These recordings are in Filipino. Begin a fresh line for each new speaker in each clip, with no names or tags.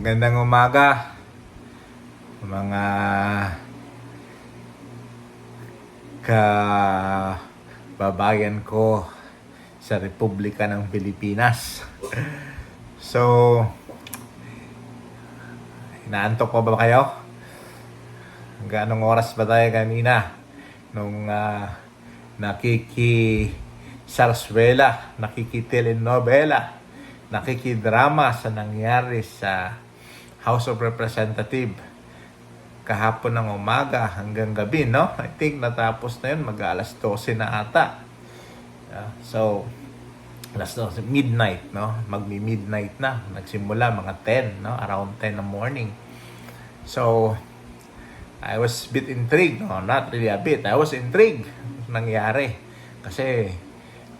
Magandang umaga, mga kababayan ko sa Republika ng Pilipinas. So, inaantok pa ba kayo? Hanggang anong oras ba tayo kanina? Nung nakikisarswela, nakikitelenovela, nakikidrama sa nangyari sa House of Representatives kahapon ng umaga hanggang gabi, no? I think natapos na yun, mag-alas 12 na ata. So, alas 12, midnight, no? Magmi-midnight na. Nagsimula mga 10, no? Around 10 in the morning. So, I was a bit intrigued. No, not really a bit. I was intrigued nangyari. Kasi,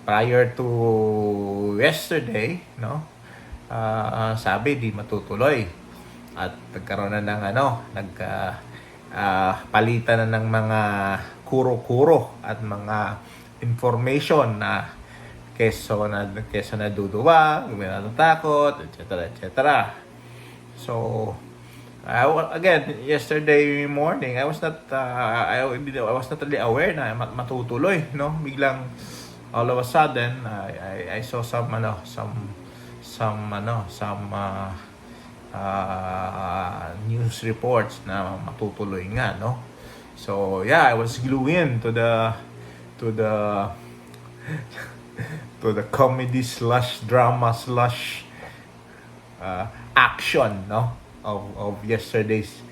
prior to yesterday, no? Sabi di matutuloy. At nagkaroon na ng palitan na ng mga kuro-kuro at mga information na keso na duduwag, may natatakot, etc. etc. So, again, yesterday morning, I was not really aware na matutuloy, no? Biglang all of a sudden, I saw some news reports na matutuloy nga, no? So yeah, I was glued in to the comedy slash drama slash action, no, of yesterday's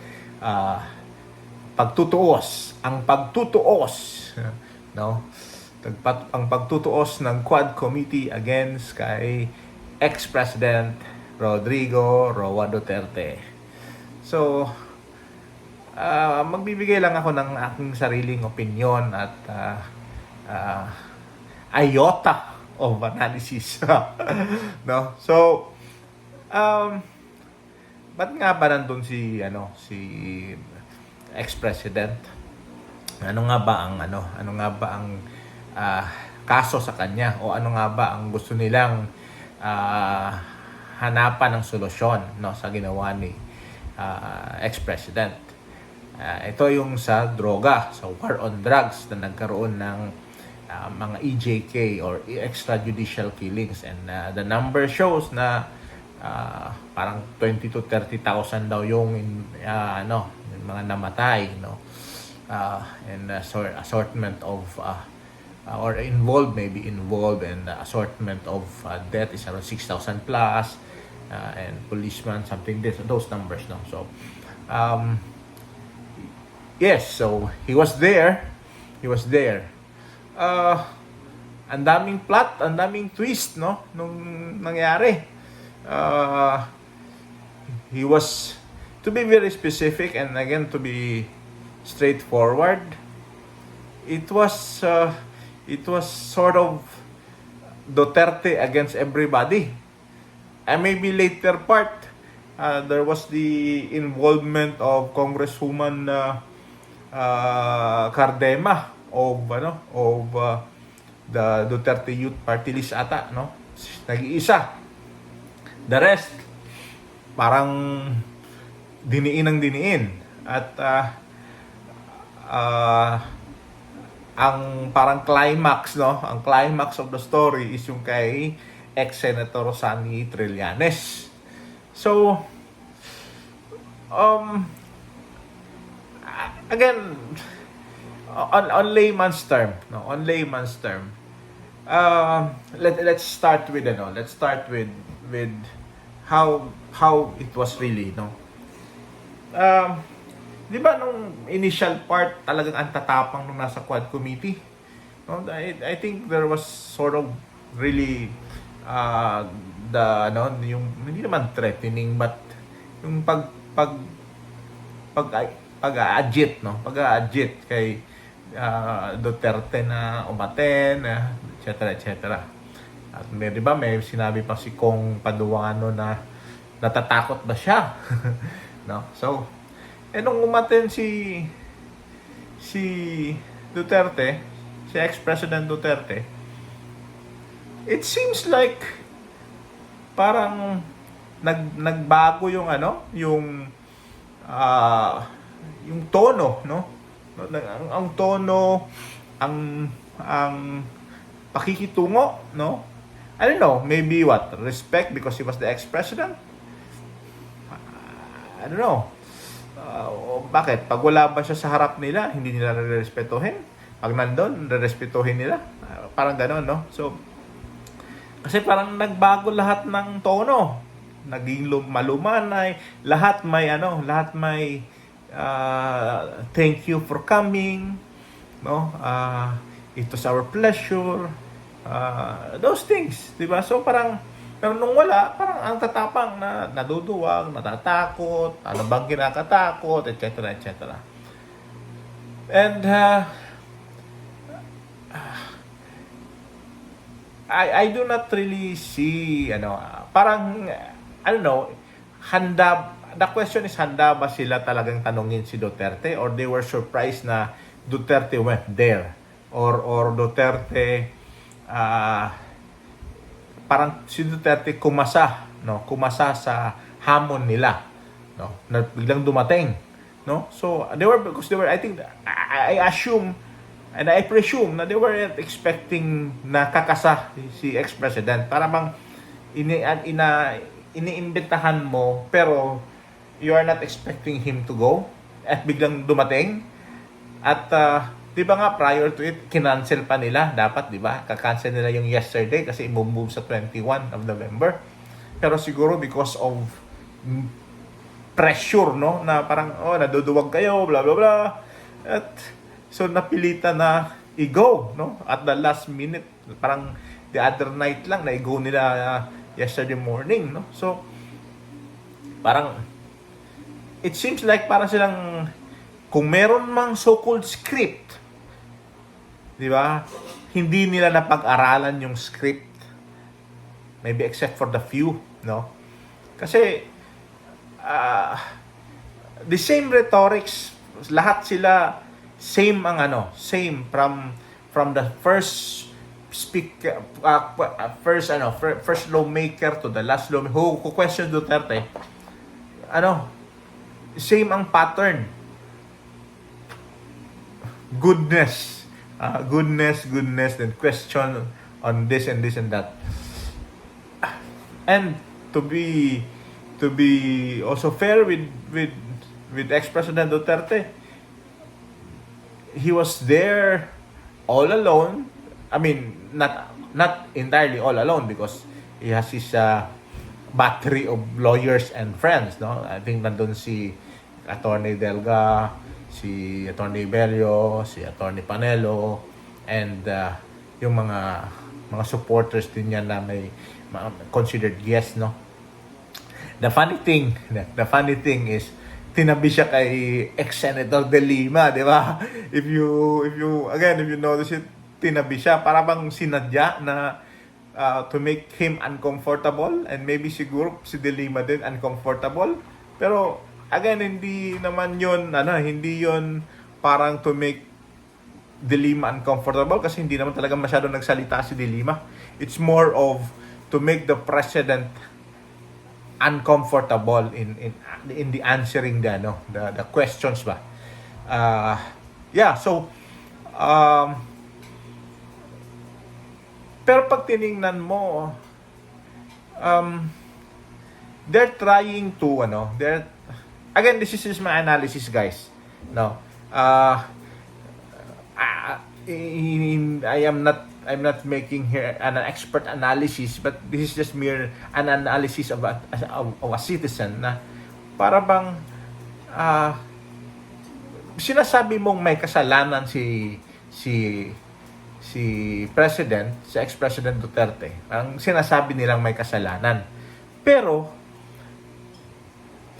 pagtutuos, no, ang pagtutuos ng Quad Committee against kay ex-president Rodrigo Roa Duterte. So, magbibigay lang ako ng aking sariling opinion at iota of analysis. No? So, ba't nga ba nandun si ex-president? Ano nga ba ang kaso sa kanya, o ano nga ba ang gusto nilang hanapan ng solusyon, no, sa ginawa ni ex-president. Ito yung sa droga, sa war on drugs na nagkaroon ng mga EJK or extrajudicial killings, and the number shows na parang 20 to 30,000 daw yung yung mga namatay, no, and assortment of or involved and the assortment of death is around 6,000 plus, and policeman something those numbers, no. So yes, so he was there ang daming plot, ang daming twist, no, nung nangyari. He was, to be very specific and again to be straightforward, it was sort of Duterte against everybody. And maybe later part, there was the involvement of Congresswoman Cardema of the Duterte Youth Party List ata, no? Nag-iisa. The rest, parang diniin at ang parang climax, no? Ang climax of the story is yung kay ex-Senator Rosani Trillanes. So, again, on layman's term, no? Let's start with how it was really, no? Di ba nung initial part talagang ang tatapang nung nasa Quad Committee, no? I think there was sort of really yung hindi naman threatening, but yung pag-aagit, no? Pag-aagit kay Duterte na umaten, etc. At di ba may sinabi pa si Kong Paduano na natatakot ba siya? No? So, nung umaten si Duterte, si ex-president Duterte, it seems like parang nagbago yung yung tono, no? Ang tono, ang pakikitungo, no? I don't know, maybe what? Respect because he was the ex-president? I don't know. Bakit? Pag wala ba siya sa harap nila, hindi nila re-respetuhin? Pag nandun, re-respetuhin nila? Parang gano'n, no? So, kasi parang nagbago lahat ng tono. Naging malumanay. Lahat may thank you for coming. No? It was our pleasure. Those things, di ba? So parang, pero nung wala, parang ang tatapang na naduduwag, natatakot, ano bang kinakatakot, etc. etc. And I do not really see parang I don't know, the question is, handa ba sila talagang tanungin si Duterte, or they were surprised na Duterte went there, or Duterte parang si Duterte kumasa sa hamon nila, no, na biglang dumating, no? So they were I think I assume and I presume na they were expecting na kakasa si ex-president, para bang iniimbitahan mo pero you are not expecting him to go at biglang dumating. At di ba nga prior to it, kinancel pa nila, dapat di ba? Kakancel nila yung yesterday kasi i-move sa 21 of November. Pero siguro because of pressure, no, na parang naduduwag kayo, blah blah blah. At so napilitan na i-go, no? At the last minute, parang the other night lang na i-go nila yesterday morning, no? So parang it seems like parang silang, kung meron mang so-called script, di ba? Hindi nila napag-aralan yung script. Maybe except for the few, no? Kasi the same rhetorics, lahat sila same same from the first speaker, first lawmaker to the last lawmaker who questioned Duterte. Same ang pattern. Goodness, then question on this and this and that. And to be also fair with ex-President Duterte, he was there all alone. I mean, not entirely all alone, because he has his battery of lawyers and friends, no? I think nandun si Attorney Delga, si Attorney Bello, si Attorney Panelo, and yung mga supporters din niya na may considered guests, no? The funny thing is, tinabi siya kay ex-Senator De Lima, di ba? If you notice it, tinabi siya, para bang sinadya na to make him uncomfortable, and maybe siguro si De Lima din uncomfortable. Pero again, hindi yon parang to make De Lima uncomfortable, kasi hindi naman talaga masyado nagsalita si De Lima. It's more of to make the president uncomfortable in the answering the questions ba. So pero pag tiningnan mo, they're trying to again, this is my analysis, guys, no. I'm not making here an expert analysis, but this is just mere an analysis of a citizen, na para bang sinasabi mong may kasalanan si President, si ex-President Duterte. Ang sinasabi nilang may kasalanan. Pero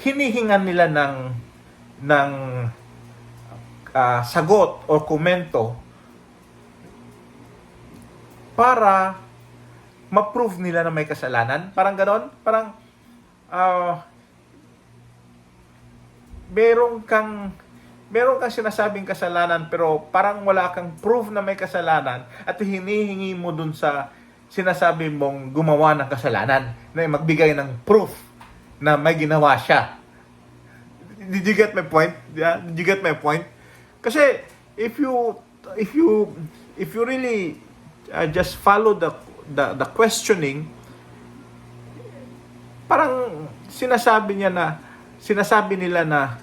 hinihingan nila ng sagot o komento para ma-prove nila na may kasalanan. Parang ganon. Parang meron kang sinasabing kasalanan, pero parang wala kang proof na may kasalanan, at hinihingi mo dun sa sinasabi mong gumawa ng kasalanan na magbigay ng proof na may ginawa siya. Did you get my point? Yeah, did you get my point? Kasi if you if you if you really just follow the questioning, parang sinasabi nila na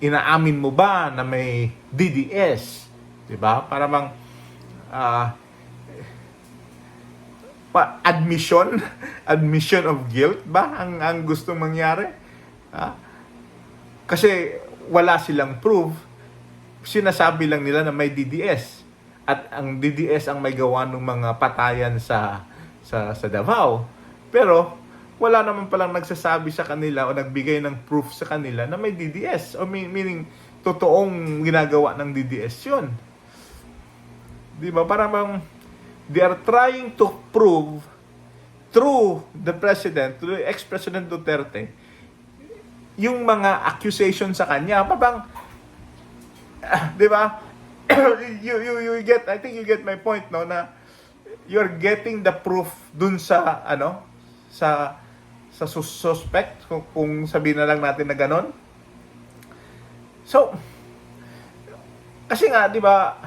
inaamin mo ba na may DDS, 'di ba? Para bang admission admission of guilt ba ang gustong mangyari? Kasi wala silang proof, sinasabi lang nila na may DDS. At ang DDS ang may gawa ng mga patayan sa Davao. Pero wala naman palang nagsasabi sa kanila o nagbigay ng proof sa kanila na may DDS. O meaning, totoong ginagawa ng DDS yun. Di ba? Parang they are trying to prove through the president, through ex-president Duterte, yung mga accusation sa kanya. Parang, di ba? you get, I think you get my point, no, na you're getting the proof dun sa sa suspect, kung sabihin na lang natin na ganon. So kasi nga, di ba,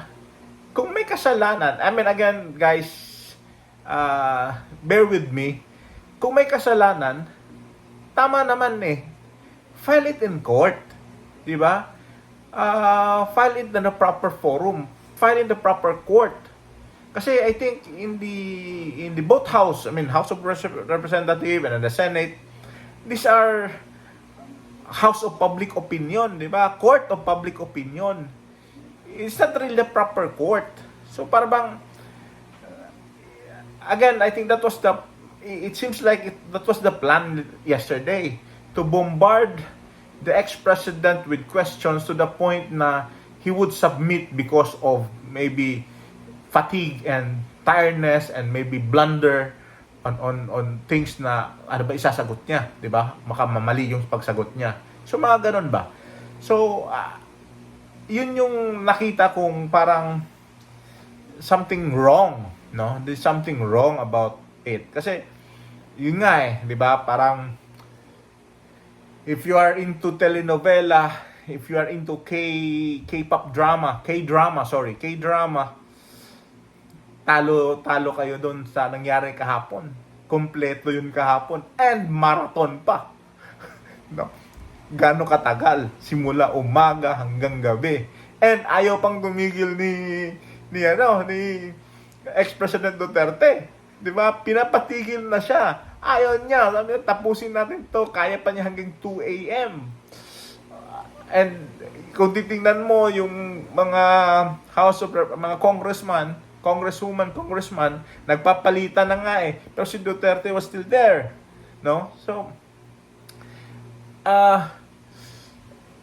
kung may kasalanan, I mean, again guys, bear with me, kung may kasalanan, tama naman file it in court, di ba? File it in the proper forum, file in the proper court. Kasi I think in the both house, I mean House of Representative and the Senate, these are house of public opinion, di ba? Court of public opinion. It's not really the proper court. So para bang again, I think it seems like that was the plan yesterday, to bombard the ex-president with questions to the point na he would submit because of maybe fatigue and tiredness and maybe blunder on things na ano ba isasagot niya, 'di ba? Makamamali yung pagsagot niya. So mga ganun ba? So yun yung nakita kong parang something wrong, no? There's something wrong about it. Kasi yun nga 'di ba? Parang if you are into telenovela, if you are into K-pop drama, K-drama, talo kayo doon sa nangyari kahapon. Kompleto yun kahapon. And marathon pa. No? Gano'ng katagal? Simula umaga hanggang gabi. And ayaw pang tumigil ni ex-president Duterte. 'Di ba? Pinapatigil na siya. Ayaw niya. Sabi niya, tapusin natin to. Kaya pa niya hanggang 2 a.m. And kung titingnan mo yung mga mga congressman, nagpapalitan na nga Pero si Duterte was still there. No? So,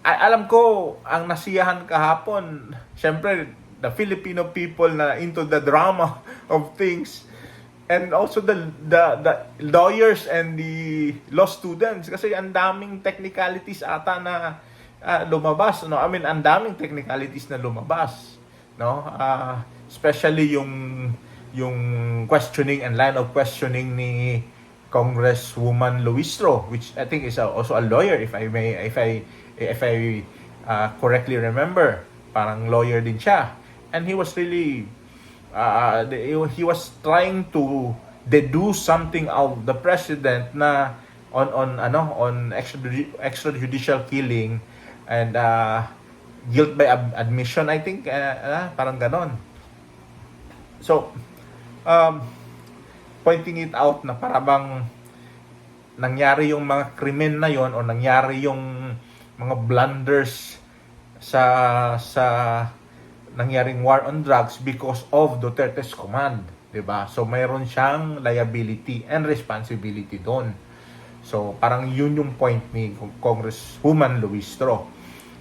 alam ko, ang nasiyahan kahapon, syempre, the Filipino people na into the drama of things, and also the lawyers and the law students, kasi ang daming technicalities ata na lumabas, no? I mean, ang daming technicalities na lumabas, no? Especially yung questioning and line of questioning ni Congresswoman Luistro, which I think is also a lawyer, if I correctly remember. Parang lawyer din siya, and he was really he was trying to deduce something of the president na on extrajudicial killing and guilt by admission, I think, parang ganon. So pointing it out na parang nangyari yung mga krimen na yon, o nangyari yung mga blunders sa nangyaring war on drugs because of Duterte's command, 'di ba? So mayroon siyang liability and responsibility doon. So parang yun yung point ni Congresswoman Luistro,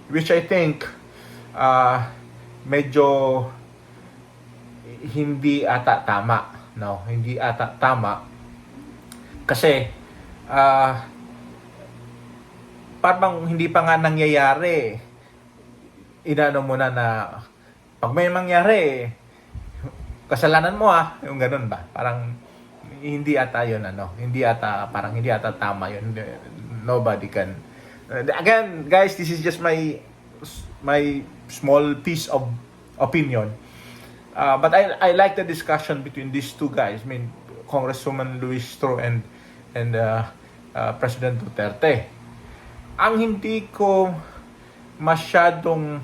which I think medyo hindi ata tama, no? Hindi ata tama kasi parang hindi pa nga nangyayari, inano mo na pag may mangyari, kasalanan mo yung ganun ba? Parang hindi ata yun, hindi ata, parang hindi ata tama yun. Nobody can. Again, guys, this is just my small piece of opinion. But I like the discussion between these two guys. I mean, Congresswoman Luis Tro and President Duterte. Ang hindi ko masyadong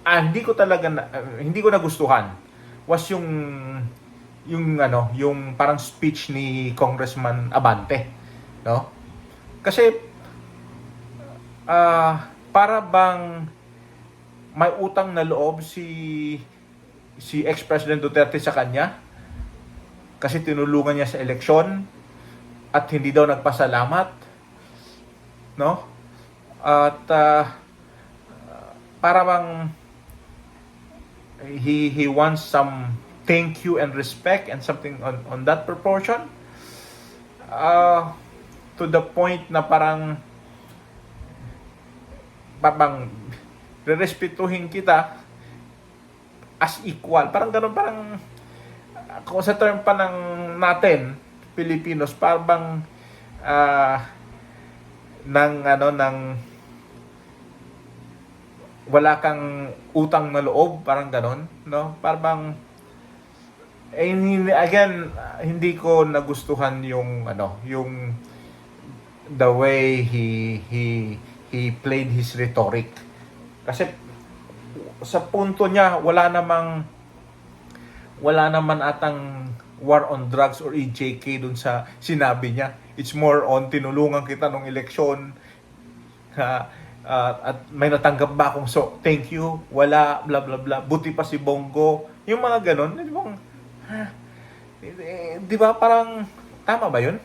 hindi ko nagustuhan was yung parang speech ni Congressman Abante, no? Kasi para bang may utang na loob si ex-President Duterte sa kanya kasi tinulungan niya sa eleksyon at hindi daw nagpasalamat, no? At para bang he wants some thank you and respect and something on that proportion, to the point na parang rerespetuhin kita as equal, parang ganun, parang kung sa term pa ng natin Pilipinos, parang bang ng wala kang utang na loob, parang ganon, no? Parang again, hindi ko nagustuhan yung the way he played his rhetoric. Kasi sa punto niya wala naman atang war on drugs or EJK dun sa sinabi niya. It's more on tinulungan kita nung eleksyon, at may natanggap ba akong thank you, wala, bla bla bla, buti pa si Bongo, yung mga ganon. Di ba parang tama ba yun?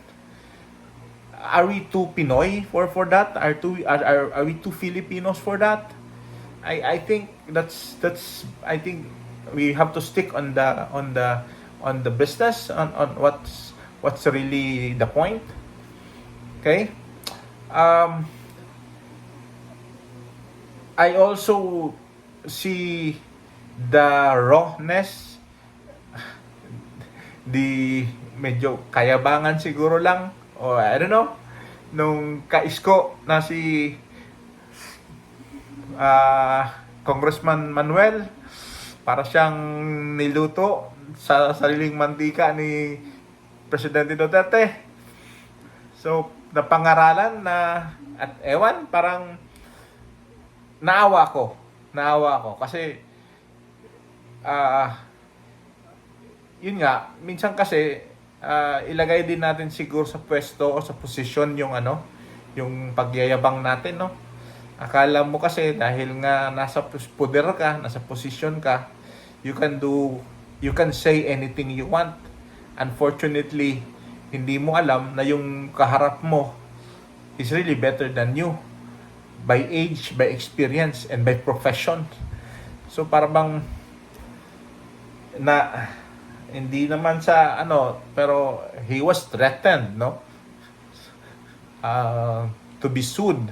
Are we too Pinoy for that? Are we too Filipinos for that? I think that's I think we have to stick on the business, on what's really the point. Okay? I also see the rawness, medyo kayabangan siguro lang, or I don't know, nung kaisko na si Congressman Manuel, para siyang niluto sa sariling mantika ni Presidente Duterte. So, napangaralan na, at ewan, parang naawa ko kasi yun nga, minsan kasi ilagay din natin siguro sa pwesto o sa posisyon yung pagyayabang natin, no? Akala mo kasi dahil nga nasa poder ka, nasa posisyon ka, you can say anything you want. Unfortunately, hindi mo alam na yung kaharap mo is really better than you by age, by experience, and by profession. So parang hindi naman sa pero he was threatened, no? To be sued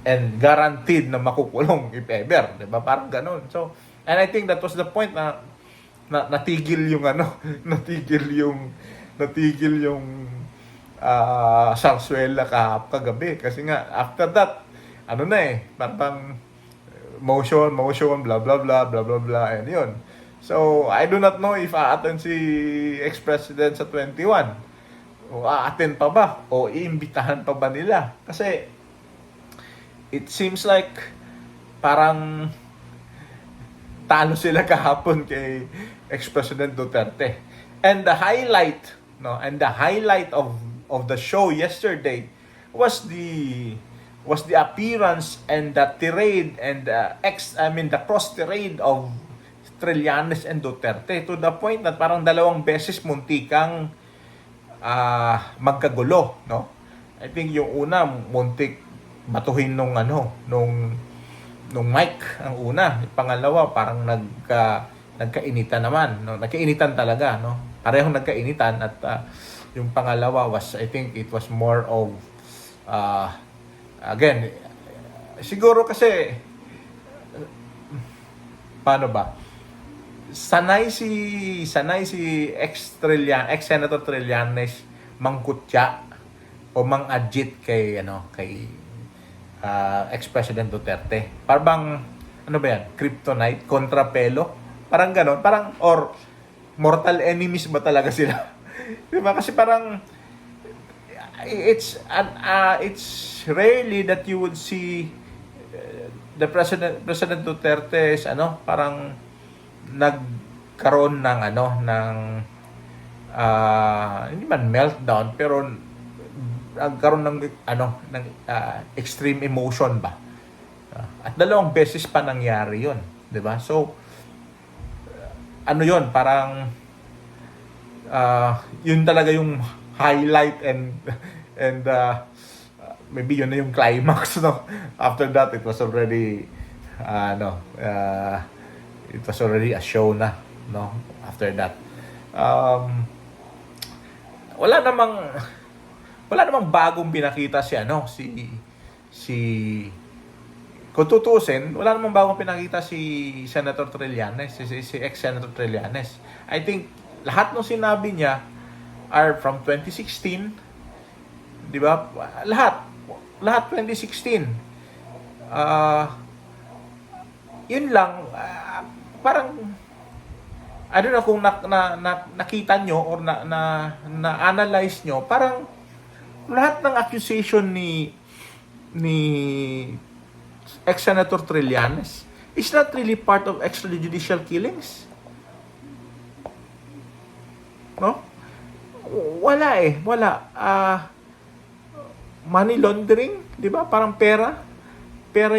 and guaranteed na makukulong if ever, 'di ba? Parang ganoon. So, and I think that was the point na natigil yung natigil yung Sarsuela kagabi kasi nga after that parang motion blah blah blah blah blah blah, and yun. So, I do not know if aaten si ex-president sa 21. O aaten pa ba? O iimbitahan pa ba nila? Kasi, it seems like parang talo sila kahapon kay ex-president Duterte. And the highlight, of the show yesterday was the appearance and the tirade and the cross tirade of Trillanes and Duterte, to the point na parang dalawang beses muntikang magkagulo, no? I think yung una muntik batuhin nung mic ang una, yung pangalawa parang nagkainitan naman, no? Nagkainitan talaga, no? Parehong nagkainitan, at yung pangalawa was, I think it was more of again, siguro kasi paano ba? sanay si ex-Senator Trillanes mangkutya o mang-adjit kay ex-President Duterte. Parang ano ba yan? Kryptonite, kontrapelo. Parang ganon, parang or mortal enemies ba talaga sila? 'Di ba? Kasi parang it's rarely that you would see the President Duterte is parang nagkaroon ng hindi man meltdown pero nagkaroon ng extreme emotion ba. At 2 beses pa nangyari 'yon, 'di ba? So yun, parang yun talaga yung highlight and maybe yun na yung climax, no? After that, it was already it was already a show na, no? After that, wala namang bagong pinakita si kung tutusin, wala namang bagong pinakita si Senator Trillanes, si ex-Senator Trillanes. I think lahat ng sinabi niya are from 2016. 'Di ba? Lahat 2016. Yun lang, parang I don't know kung nakita nyo or na-analyze nyo, parang lahat ng accusation ni ex-Senator Trillanes is not really part of extrajudicial killings. No? Wala. Money laundering, 'di ba? Parang pera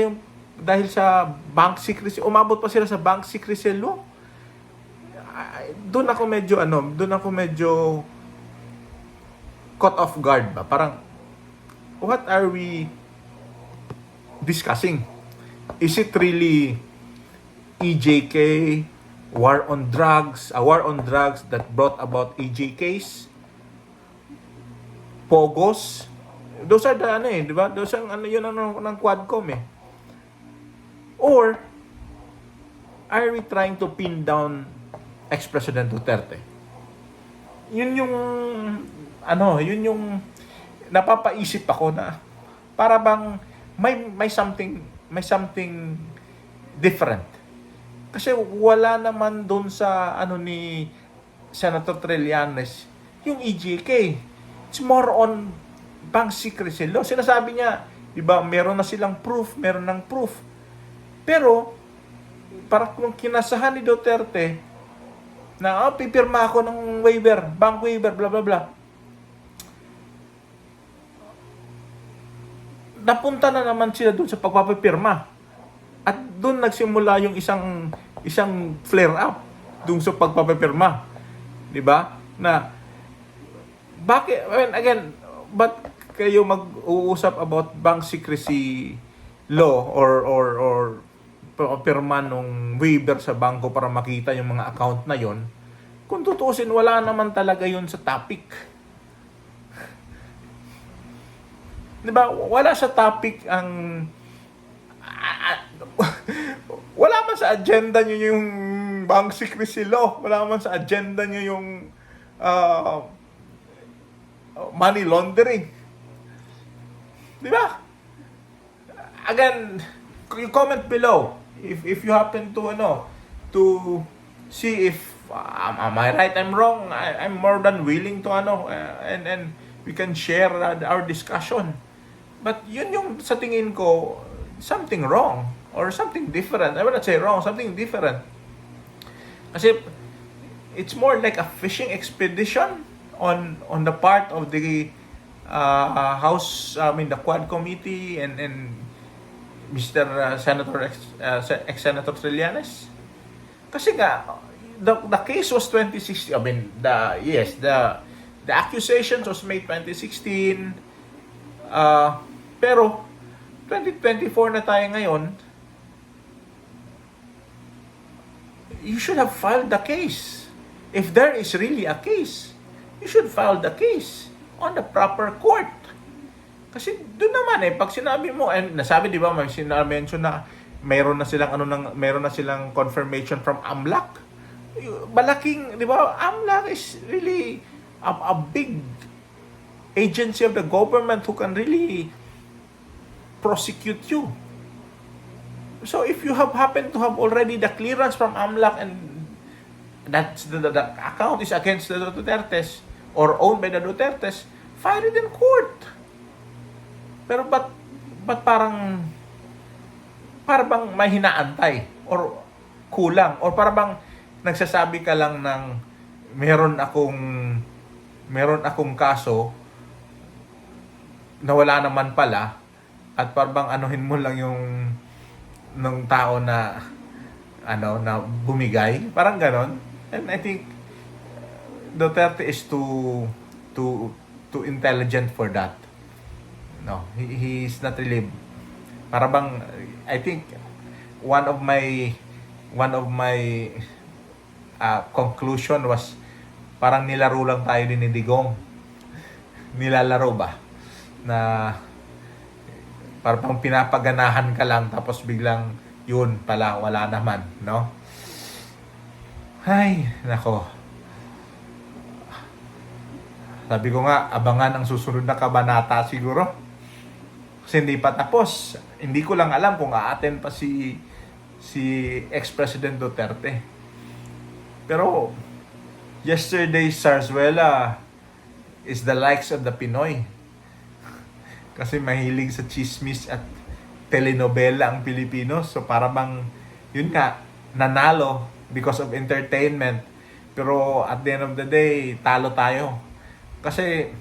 yung dahil sa bank secrecy, umabot pa sila sa bank secrecy law. Doon ako medyo caught off guard ba? Parang what are we discussing? Is it really EJK, war on drugs that brought about EJKs? Pogos? Those are the di ba? Those are yun ng Quadcom eh. Or are we trying to pin down ex-President Duterte? Yun yung napapaisip ako na para bang may something different. Kasi wala naman doon sa ni Senator Trillanes yung EJK. It's more on bank secrecy law. Sinasabi niya, 'di ba, meron ng proof. Pero para kung kinasahan ni Duterte na pipirma ako ng bank waiver, blah blah blah. Napunta na naman sila doon sa pagpapapirma. At doon nagsimula yung isang flare up doon sa pagpapapirma. 'Di ba? Na bakit but kayo mag-uusap about bank secrecy law or pirma nung waiver sa bangko para makita yung mga account na yon? Kung tutuusin, wala naman talaga yun sa topic. Diba? Wala sa topic ang wala man sa agenda nyo yung bank secrecy law. Wala man sa agenda nyo yung money laundering. Diba? Again, you comment below if you happen to see if am I right, I'm wrong. I'm more than willing to and we can share our discussion. But yun yung sa tingin ko something wrong or something different. I will not say wrong, something different. Kasi it's more like a fishing expedition on the part of the the Quad Committee and Mr. Senator ex-Senator Trillanes. Kasi nga the case was 2016. The accusations was made 2016. Pero 2024 na tayo ngayon. You should have filed the case. If there is really a case, you should file the case on the proper court. Kasi doon naman pag sinabi mo, and nasabi, di ba, may mention na mayroon na silang confirmation from AMLAC malaking, di ba, AMLAC is really a big agency of the government who can really prosecute you. So if you have happened to have already the clearance from AMLAC and that the account is against the Dutertes or owned by the Dutertes, file it in court. Pero ba't parang bang may hinaantay or kulang or para bang nagsasabi ka lang ng meron akong kaso na wala naman pala at para bang anuhin mo lang yung ng tao na na bumigay, parang ganon. And I think Duterte is too intelligent for that. No, he's not really, para bang, I think one of my conclusion was parang nilaro lang tayo din ni Digong. Nilalaro ba? Na parang pinapaganahan ka lang tapos biglang yun pala wala naman, no? Ay, nako. Sabi ko nga, abangan ang susunod na kabanata siguro. Kasi hindi pa tapos. Hindi ko lang alam kung a-attend pa si ex-President Duterte. Pero yesterday's Zarzuela is the likes of the Pinoy. Kasi mahilig sa chismis at telenovela ang Pilipino. So para bang, yun nga, nanalo because of entertainment. Pero at the end of the day, talo tayo. Kasi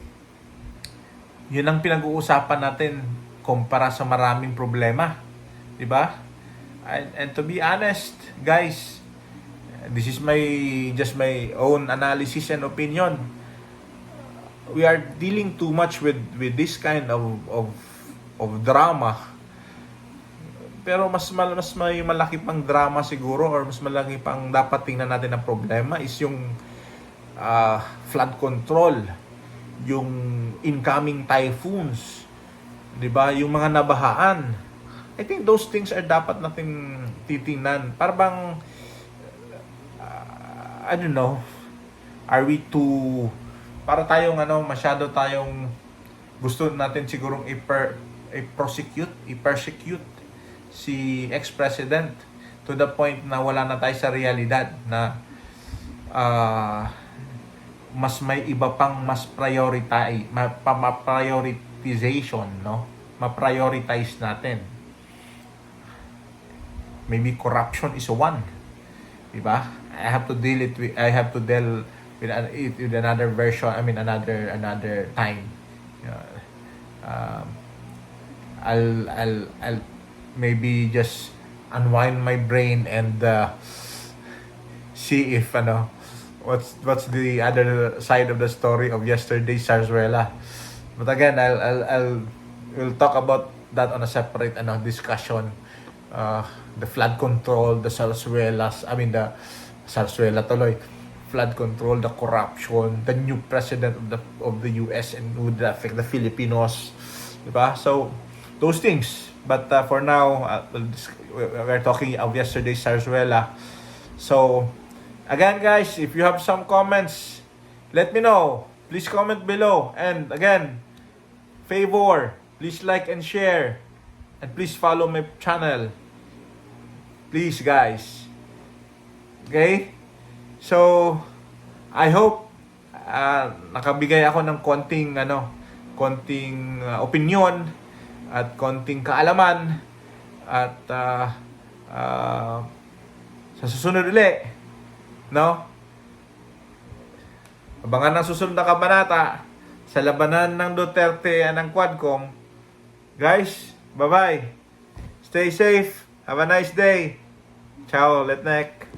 yun ang pinag-uusapan natin kumpara sa maraming problema. Diba? And to be honest, guys, this is just my own analysis and opinion. We are dealing too much with this kind of drama. Pero mas may malaki pang drama siguro or mas malaki pang dapat tingnan natin na problema is yung flood control, yung incoming typhoons, 'di ba? Yung mga nabahaan. I think those things are dapat nating titingnan. Para bang I don't know, are we too para tayong masyado tayong gusto natin sigurong i-persecute si ex-president to the point na wala na tayo sa realidad na mas may iba pang mas prioritization, no? Ma-prioritize natin. Maybe corruption is one. Diba? I have to deal with another version, another time. I'll maybe just unwind my brain and see if what's the other side of the story of yesterday's Zarzuela. But again, we'll talk about that on a separate discussion. The flood control, the Zarzuelas, the Zarzuela tuloy, flood control, the corruption, the new president of the US, and would affect the Filipinos, diba? So those things. But for now, we're talking of yesterday's Zarzuela. So again, guys, if you have some comments, let me know. Please comment below. And again, favor, please like and share, and please follow my channel. Please, guys. Okay? So I hope nakabigay ako ng konting opinion at konting kaalaman at sa susunod ulit, no? Abangan ang susunod na kabanata sa labanan ng Duterte at ng Quadcom. Guys, bye-bye. Stay safe. Have a nice day. Ciao, Letnek.